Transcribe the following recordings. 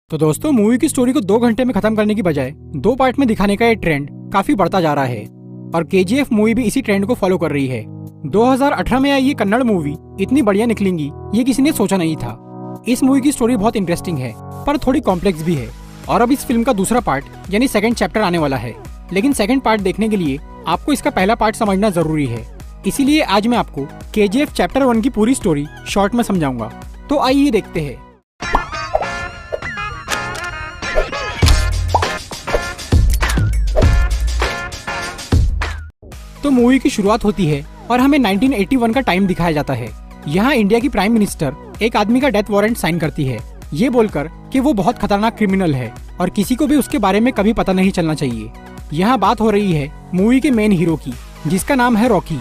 तो दोस्तों, मूवी की स्टोरी को 2 घंटे में खत्म करने की बजाय 2 पार्ट में दिखाने का ये ट्रेंड काफी बढ़ता जा रहा है और केजीएफ मूवी भी इसी ट्रेंड को फॉलो कर रही है। 2018 में आई ये कन्नड़ मूवी इतनी बढ़िया निकलेंगी ये किसी ने सोचा नहीं था। इस मूवी की स्टोरी बहुत इंटरेस्टिंग है पर थोड़ी कॉम्प्लेक्स भी है और अब इस फिल्म का दूसरा पार्ट यानी सेकंड चैप्टर आने वाला है। लेकिन सेकंड पार्ट देखने के लिए आपको इसका पहला पार्ट समझना जरूरी है। इसीलिए आज मैं आपको केजीएफ चैप्टर 1 की पूरी स्टोरी शॉर्ट में समझाऊंगा। तो आइए देखते हैं। तो मूवी की शुरुआत होती है और हमें 1981 का टाइम दिखाया जाता है। यहाँ इंडिया की प्राइम मिनिस्टर एक आदमी का डेथ वारंट साइन करती है, ये बोलकर कि वो बहुत खतरनाक क्रिमिनल है और किसी को भी उसके बारे में कभी पता नहीं चलना चाहिए। यहाँ बात हो रही है मूवी के मेन हीरो की, जिसका नाम है रॉकी।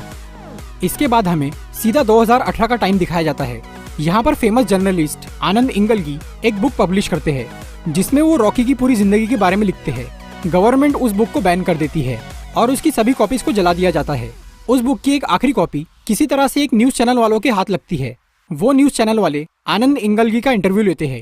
इसके बाद हमें सीधा 2018 का टाइम दिखाया जाता है। यहाँ पर फेमस जर्नलिस्ट आनंद इंगलगी एक बुक पब्लिश करते हैं जिसमें वो रॉकी की पूरी जिंदगी के बारे में लिखते हैं। गवर्नमेंट उस बुक को बैन कर देती है और उसकी सभी कॉपीज को जला दिया जाता है। उस बुक की एक आखिरी कॉपी किसी तरह से एक न्यूज चैनल वालों के हाथ लगती है। वो न्यूज चैनल वाले आनंद इंगलगी का इंटरव्यू लेते हैं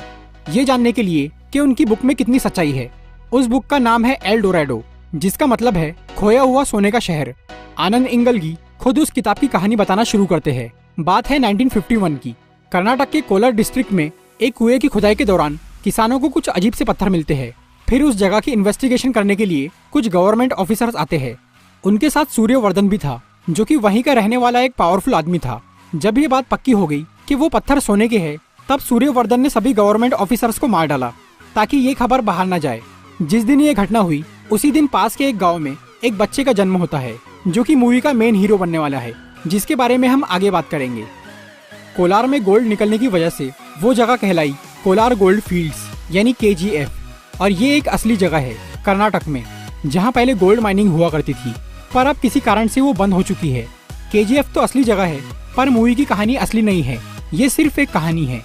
ये जानने के लिए कि उनकी बुक में कितनी सच्चाई है। उस बुक का नाम है एल डोराडो, जिसका मतलब है खोया हुआ सोने का शहर। आनंद इंगलगी खुद उस किताब की कहानी बताना शुरू करते हैं। बात है 1951 की। कर्नाटक के कोलार डिस्ट्रिक्ट में एक कुएं की खुदाई के दौरान किसानों को कुछ अजीब से पत्थर मिलते हैं। फिर उस जगह की इन्वेस्टिगेशन करने के लिए कुछ गवर्नमेंट ऑफिसर्स आते हैं। उनके साथ सूर्यवर्धन भी था, जो कि वहीं का रहने वाला एक पावरफुल आदमी था। जब ये बात पक्की हो गई कि वो पत्थर सोने के हैं, तब सूर्यवर्धन ने सभी गवर्नमेंट ऑफिसर्स को मार डाला ताकि ये खबर बाहर न जाए। जिस दिन ये घटना हुई उसी दिन पास के एक गाँव में एक बच्चे का जन्म होता है, जो कि मूवी का मेन हीरो बनने वाला है, जिसके बारे में हम आगे बात करेंगे। कोलार में गोल्ड निकलने की वजह से वो जगह कहलाई कोलार गोल्ड फील्ड्स यानी केजीएफ। और ये एक असली जगह है कर्नाटक में, जहाँ पहले गोल्ड माइनिंग हुआ करती थी, पर अब किसी कारण से वो बंद हो चुकी है। केजीएफ तो असली जगह है, पर मूवी की कहानी असली नहीं है, ये सिर्फ एक कहानी है।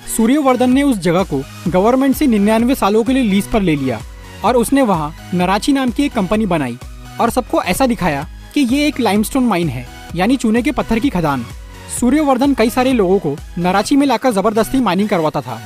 सूर्यवर्धन ने उस जगह को गवर्नमेंट से 99 सालों के लिए लीज पर ले लिया और उसने वहाँ नराची नाम की एक कंपनी बनाई और सबको ऐसा दिखाया कि ये एक लाइमस्टोन माइन है यानी चूने के पत्थर की खदान। सूर्यवर्धन कई सारे लोगों को नराची में लाकर जबरदस्ती माइनिंग करवाता था।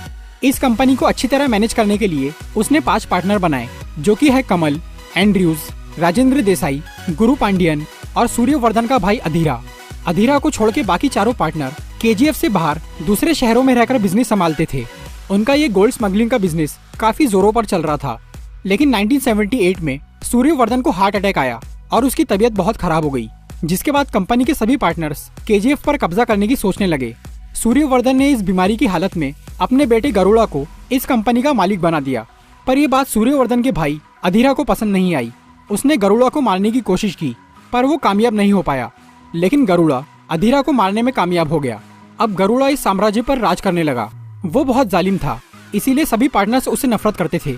इस कंपनी को अच्छी तरह मैनेज करने के लिए उसने 5 पार्टनर बनाए, जो कि है कमल, एंड्रयूज, राजेंद्र देसाई, गुरु पांडियन और सूर्यवर्धन का भाई अधीरा। अधीरा को छोड़ के बाकी चारों पार्टनर केजीएफ से बाहर दूसरे शहरों में रहकर बिजनेस संभालते थे। उनका ये गोल्ड स्मगलिंग का बिजनेस काफी जोरों पर चल रहा था। लेकिन 1978 में सूर्यवर्धन को हार्ट अटैक आया और उसकी तबीयत बहुत खराब हो गई, जिसके बाद कंपनी के सभी पार्टनर्स केजीएफ पर कब्जा करने की सोचने लगे। सूर्यवर्धन ने इस बीमारी की हालत में अपने बेटे गरुड़ा को इस कंपनी का मालिक बना दिया। पर यह बात सूर्यवर्धन के भाई अधीरा को पसंद नहीं आई। उसने गरुड़ा को मारने की कोशिश की, पर वो कामयाब नहीं हो पाया। लेकिन गरुड़ा अधीरा को मारने में कामयाब हो गया। अब गरुड़ा इस साम्राज्य पर राज करने लगा। वो बहुत जालिम था, इसीलिए सभी पार्टनर्स उससे नफरत करते थे।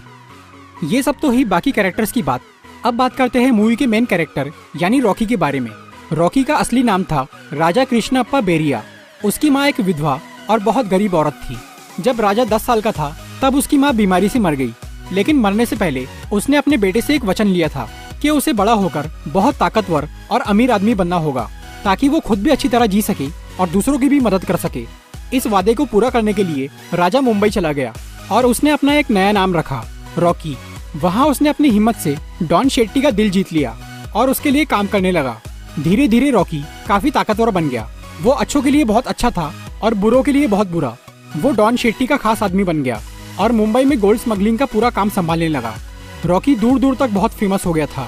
ये सब तो ही बाकी कैरेक्टर्स की बात। अब बात करते हैं मूवी के मेन कैरेक्टर यानी रॉकी के बारे में। रॉकी का असली नाम था राजा कृष्णप्पा बेरिया। उसकी माँ एक विधवा और बहुत गरीब औरत थी। जब राजा 10 साल का था तब उसकी माँ बीमारी से मर गई। लेकिन मरने से पहले उसने अपने बेटे से एक वचन लिया था कि उसे बड़ा होकर बहुत ताकतवर और अमीर आदमी बनना होगा, ताकि वो खुद भी अच्छी तरह जी सके और दूसरों की भी मदद कर सके। इस वादे को पूरा करने के लिए राजा मुंबई चला गया और उसने अपना एक नया नाम रखा, रॉकी। वहाँ उसने अपनी हिम्मत से डॉन शेट्टी का दिल जीत लिया और उसके लिए काम करने लगा। धीरे धीरे रॉकी काफी ताकतवर बन गया। वो अच्छों के लिए बहुत अच्छा था और बुरों के लिए बहुत बुरा। वो डॉन शेट्टी का खास आदमी बन गया और मुंबई में गोल्ड स्मगलिंग का पूरा काम संभालने लगा। रॉकी दूर दूर तक बहुत फेमस हो गया था।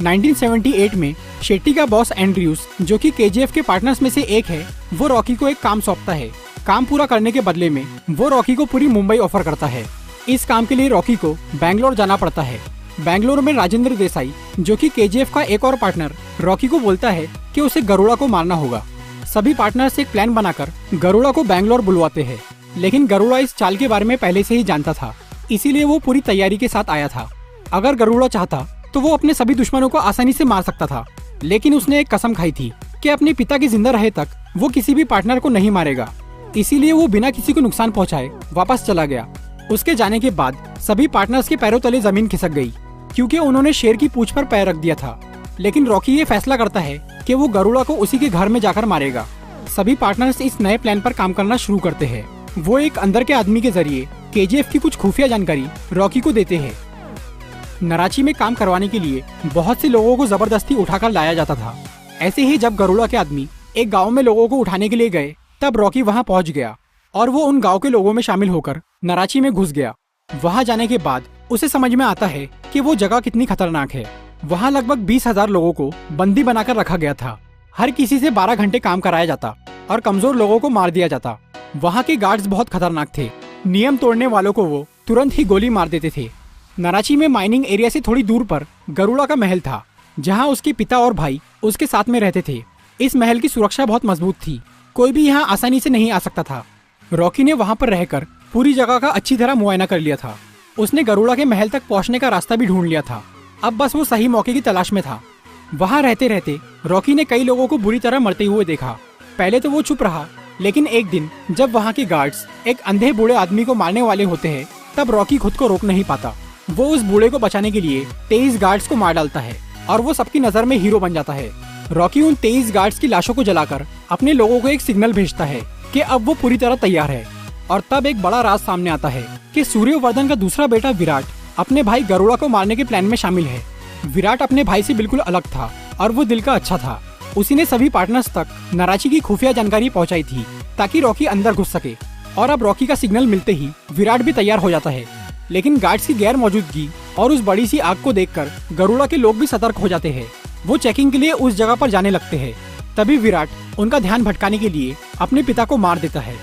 1978 में शेट्टी का बॉस एंड्रयूज, जो कि केजीएफ के पार्टनर्स में से एक है, वो रॉकी को एक काम सौंपता है। काम पूरा करने के बदले में वो रॉकी को पूरी मुंबई ऑफर करता है। इस काम के लिए रॉकी को बैंगलोर जाना पड़ता है। बैंगलोर में राजेंद्र देसाई, जो कि केजीएफ का एक और पार्टनर, रॉकी को बोलता है कि उसे गरुड़ा को मारना होगा। सभी पार्टनर्स एक प्लान बनाकर गरुड़ा को बैंगलोर बुलवाते हैं। लेकिन गरुड़ा इस चाल के बारे में पहले से ही जानता था, इसीलिए वो पूरी तैयारी के साथ आया था। अगर गरुड़ा चाहता तो वो अपने सभी दुश्मनों को आसानी से मार सकता था, लेकिन उसने एक कसम खाई थी कि अपने पिता के जिंदा रहे तक वो किसी भी पार्टनर को नहीं मारेगा। इसीलिए वो बिना किसी को नुकसान पहुंचाए वापस चला गया। उसके जाने के बाद सभी पार्टनर्स के पैरों तले जमीन खिसक गई, क्योंकि उन्होंने शेर की पूंछ पर पैर रख दिया था। लेकिन रॉकी ये फैसला करता है कि वो गरुड़ा को उसी के घर में जाकर मारेगा। सभी पार्टनर्स इस नए प्लान पर काम करना शुरू करते हैं। वो एक अंदर के आदमी के जरिए केजीएफ की कुछ खुफिया जानकारी रॉकी को देते हैं। नाराची में काम करवाने के लिए बहुत से लोगों को जबरदस्ती उठाकर लाया जाता था। ऐसे ही जब गरुड़ा के आदमी एक गांव में लोगों को उठाने के लिए गए, तब रॉकी वहां पहुंच गया और वो उन गांव के लोगों में शामिल होकर नाराची में घुस गया। वहां जाने के बाद उसे समझ में आता है कि वो जगह कितनी खतरनाक है। वहां लगभग 20,000 लोगों को बंदी बनाकर रखा गया था। हर किसी से 12 घंटे काम कराया जाता और कमजोर लोगों को मार दिया जाता। वहां के गार्ड्स बहुत खतरनाक थे। नियम तोड़ने वालों को वो तुरंत ही गोली मार देते थे। नाराची में माइनिंग एरिया से थोड़ी दूर पर गरुड़ा का महल था, जहाँ उसके पिता और भाई उसके साथ में रहते थे। इस महल की सुरक्षा बहुत मजबूत थी, कोई भी यहाँ आसानी से नहीं आ सकता था। रॉकी ने वहाँ पर रहकर पूरी जगह का अच्छी तरह मुआयना कर लिया था। उसने गरुड़ा के महल तक पहुँचने का रास्ता भी ढूंढ लिया था। अब बस वो सही मौके की तलाश में था। वहाँ रहते रहते रॉकी ने कई लोगों को बुरी तरह मरते हुए देखा। पहले तो वो चुप रहा, लेकिन एक दिन जब वहाँ के गार्ड्स एक अंधे बूढ़े आदमी को मारने वाले होते हैं, तब रॉकी खुद को रोक नहीं पाता। वो उस बूढ़े को बचाने के लिए 23 गार्ड्स को मार डालता है और वो सबकी नजर में हीरो बन जाता है। रॉकी उन 23 गार्ड्स की लाशों को जलाकर अपने लोगों को एक सिग्नल भेजता है कि अब वो पूरी तरह तैयार है। और तब एक बड़ा राज सामने आता है कि सूर्यवर्धन का दूसरा बेटा विराट अपने भाई गरुड़ा को मारने के प्लान में शामिल है। विराट अपने भाई से बिल्कुल अलग था और वो दिल का अच्छा था। उसी ने सभी पार्टनर्स तक नाराची की खुफिया जानकारी पहुंचाई थी ताकि रॉकी अंदर घुस सके। और अब रॉकी का सिग्नल मिलते ही विराट भी तैयार हो जाता है। लेकिन गार्ड्स की गैर मौजूदगी और उस बड़ी सी आग को देखकर गरुड़ा के लोग भी सतर्क हो जाते हैं। वो चेकिंग के लिए उस जगह पर जाने लगते हैं। तभी विराट उनका ध्यान भटकाने के लिए अपने पिता को मार देता है।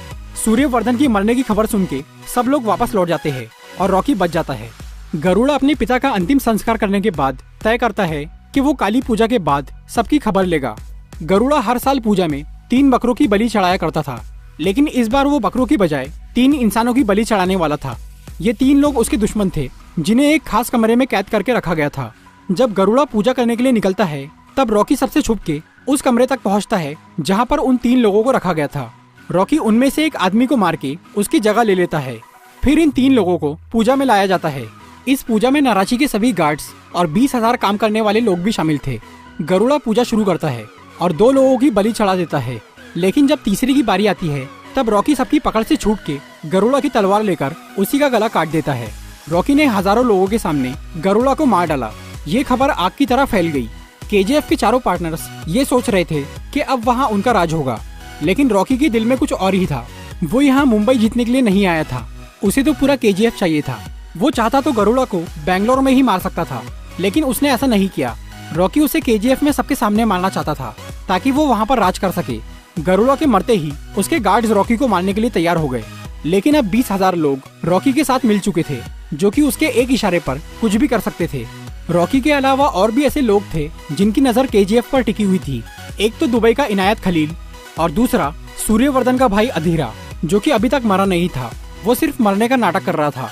सूर्यवर्धन की मरने की खबर सुन के सब लोग वापस लौट जाते हैं और रॉकी बच जाता है। गरुड़ा अपने पिता का अंतिम संस्कार करने के बाद तय करता है कि वो काली पूजा के बाद सबकी खबर लेगा। गरुड़ा हर साल पूजा में 3 बकरों की बलि चढ़ाया करता था, लेकिन इस बार वो बकरों की बजाय 3 इंसानों की बलि चढ़ाने वाला था। ये 3 लोग उसके दुश्मन थे, जिन्हें एक खास कमरे में कैद करके रखा गया था। जब गरुड़ा पूजा करने के लिए निकलता है, तब रॉकी सबसे छुप के उस कमरे तक पहुंचता है जहां पर उन 3 लोगों को रखा गया था। रॉकी उनमें से एक आदमी को मार के उसकी जगह ले लेता है। फिर इन 3 लोगों को पूजा में लाया जाता है। इस पूजा में नाराची के सभी गार्ड्स और 20,000 काम करने वाले लोग भी शामिल थे। गरुड़ा पूजा शुरू करता है और 2 लोगों की बलि चढ़ा देता है। लेकिन जब तीसरे की बारी आती है, तब रॉकी सबकी पकड़ से छूट के गरुड़ा की तलवार लेकर उसी का गला काट देता है। रॉकी ने हजारों लोगों के सामने गरुड़ा को मार डाला। ये खबर आग की तरह फैल गई। केजीएफ के चारों पार्टनर्स ये सोच रहे थे कि अब वहाँ उनका राज होगा, लेकिन रॉकी के दिल में कुछ और ही था। वो यहाँ मुंबई जीतने के लिए नहीं आया था, उसे तो पूरा केजीएफ चाहिए था। वो चाहता तो गरुड़ा को बेंगलोर में ही मार सकता था, लेकिन उसने ऐसा नहीं किया। रॉकी उसे केजीएफ में सबके सामने मारना चाहता था ताकि वो वहाँ पर राज कर सके। गरुड़ा के मरते ही उसके गार्ड्स रॉकी को मारने के लिए तैयार हो गए, लेकिन अब 20,000 लोग रॉकी के साथ मिल चुके थे, जो कि उसके एक इशारे पर कुछ भी कर सकते थे। रॉकी के अलावा और भी ऐसे लोग थे जिनकी नजर केजीएफ पर टिकी हुई थी। एक तो दुबई का इनायत खलील और दूसरा सूर्यवर्धन का भाई अधीरा, जो कि अभी तक मरा नहीं था, वो सिर्फ मरने का नाटक कर रहा था।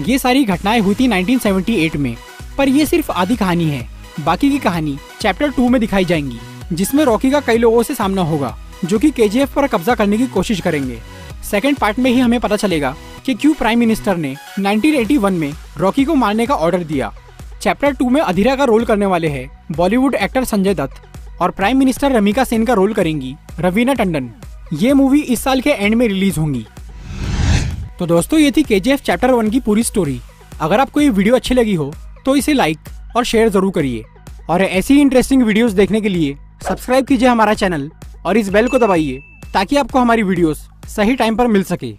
ये सारी घटनाएं हुई थी 1978 में, पर ये सिर्फ आधी कहानी है। बाकी की कहानी चैप्टर 2 में दिखाई जाएंगी, जिसमें रॉकी का कई लोगों से सामना होगा जो कि केजीएफ पर कब्जा करने की कोशिश करेंगे। सेकंड पार्ट में ही हमें पता चलेगा कि क्यों प्राइम मिनिस्टर ने 1981 में रॉकी को मारने का ऑर्डर दिया। चैप्टर 2 में अधीरा का रोल करने वाले हैं बॉलीवुड एक्टर संजय दत्त और प्राइम मिनिस्टर रमिका सेन का रोल करेंगी रवीना टंडन। ये मूवी इस साल के एंड में रिलीज होंगी। तो दोस्तों, ये थी केजीएफ चैप्टर 1 की पूरी स्टोरी। अगर आपको ये वीडियो अच्छी लगी हो तो इसे लाइक और शेयर जरूर करिए, और ऐसी इंटरेस्टिंग वीडियोस देखने के लिए सब्सक्राइब कीजिए हमारा चैनल और इस बेल को दबाइए ताकि आपको हमारी वीडियोस सही टाइम पर मिल सके।